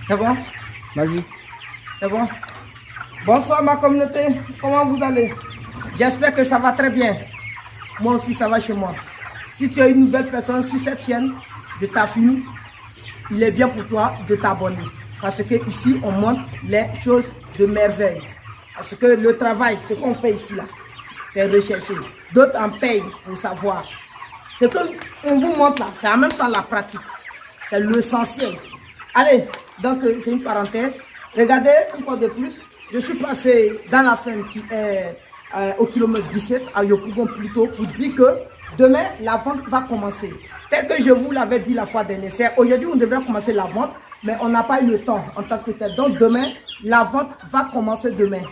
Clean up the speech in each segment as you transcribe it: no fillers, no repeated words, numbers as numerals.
C'est bon? Vas-y. C'est bon? Bonsoir ma communauté, comment vous allez? J'espère que ça va très bien. Moi aussi ça va chez moi. Si tu es une nouvelle personne sur cette chaîne, je t'affirme, il est bien pour toi de t'abonner. Parce que ici on montre les choses de merveille. Parce que le travail, ce qu'on fait ici là, c'est rechercher. D'autres en payent pour savoir. Ce qu'on vous montre là, c'est en même temps la pratique. C'est l'essentiel. Allez, donc c'est une parenthèse. Regardez, une fois de plus, je suis passé dans la ferme qui est au kilomètre 17 à Yopougon plutôt pour dire que demain la vente va commencer. Tel que je vous l'avais dit la fois dernière, aujourd'hui on devrait commencer la vente, mais on n'a pas eu le temps en tant que tel. Donc demain, la vente va commencer demain.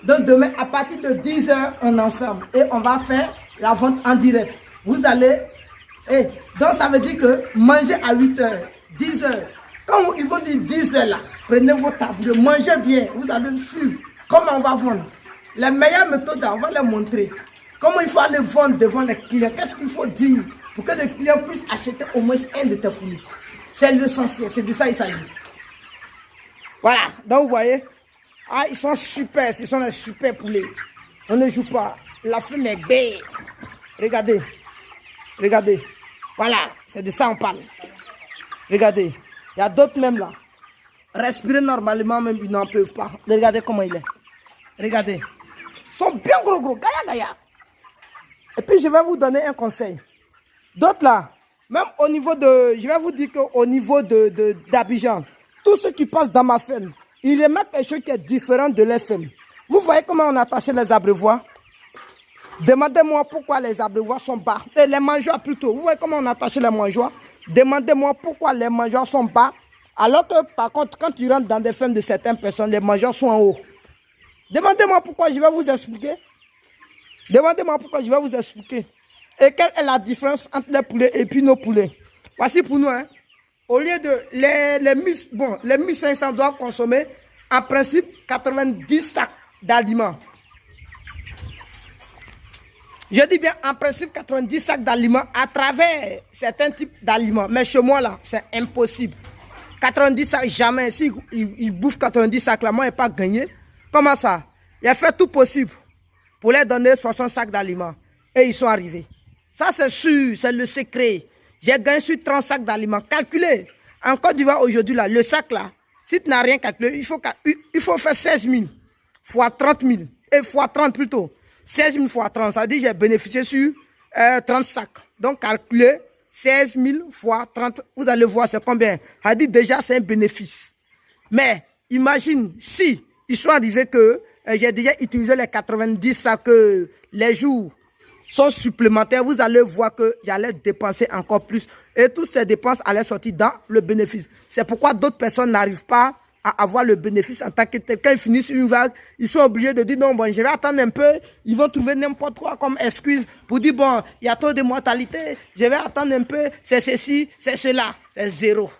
Donc demain, à partir de 10 h, on est ensemble et on va faire la vente en direct. Vous allez, donc ça veut dire que manger à 8 h, 10 h, quand ils vont dire 10 h là, prenez vos tables, mangez bien, vous allez suivre comment on va vendre. Les meilleures méthodes, on va les montrer. Comment il faut aller vendre devant les clients, qu'est-ce qu'il faut dire pour que les clients puissent acheter au moins un de tes poulets. C'est l'essentiel, c'est de ça il s'agit. Voilà, donc vous voyez, ah, ils sont super, ce sont les super poulets. On ne joue pas, la femme est belle. Regardez, regardez, voilà, c'est de ça on parle. Regardez, il y a d'autres même là. Respirer normalement même, ils n'en peuvent pas. Regardez comment il est. Regardez. Ils sont bien gros, gaïa, gaïa. Et puis je vais vous donner un conseil. D'autres là, même au niveau de, je vais vous dire qu'au niveau d'Abidjan, tous ceux qui passent dans ma ferme, ils remettent quelque chose qui est différent de leur ferme. Vous voyez comment on a attaché les abreuvoirs? Demandez-moi pourquoi les abreuvoirs sont bas. Et les mangeoires plutôt. Vous voyez comment on a attaché les mangeoires? Demandez-moi pourquoi les mangeoires sont bas. Alors que par contre, quand tu rentres dans des fermes de certaines personnes, les mangeoires sont en haut. Demandez-moi pourquoi, je vais vous expliquer. Demandez-moi pourquoi, je vais vous expliquer. Et quelle est la différence entre les poulets et puis nos poulets? Voici pour nous, hein. Au lieu de les 1500 doivent consommer en principe 90 sacs d'aliments. Je dis bien en principe 90 sacs d'aliments à travers certains types d'aliments. Mais chez moi là, c'est impossible. 90 sacs, jamais. Si ils bouffent 90 sacs là, moi je n'ai pas gagné. Comment ça? J'ai fait tout possible pour leur donner 60 sacs d'aliments. Et ils sont arrivés. Ça c'est sûr, c'est le secret. J'ai gagné sur 30 sacs d'aliments. Calculez. En Côte d'Ivoire aujourd'hui, là, le sac là, si tu n'as rien calculé, il faut faire 16 000 fois 30 000. Et fois 30 plutôt. 16 000 fois 30, ça veut dire que j'ai bénéficié sur 30 sacs. Donc calculez 16 000 fois 30, vous allez voir c'est combien. Ça veut dire déjà c'est un bénéfice. Mais imagine si ils sont arrivés que j'ai déjà utilisé les 90 sacs, les jours sont supplémentaires, vous allez voir que j'allais dépenser encore plus. Et toutes ces dépenses allaient sortir dans le bénéfice. C'est pourquoi d'autres personnes n'arrivent pas à avoir le bénéfice en tant que tel. Quand ils finissent une vague, ils sont obligés de dire non, bon, je vais attendre un peu. Ils vont trouver n'importe quoi comme excuse pour dire bon, il y a trop de mortalité, je vais attendre un peu, c'est ceci, c'est cela. C'est zéro.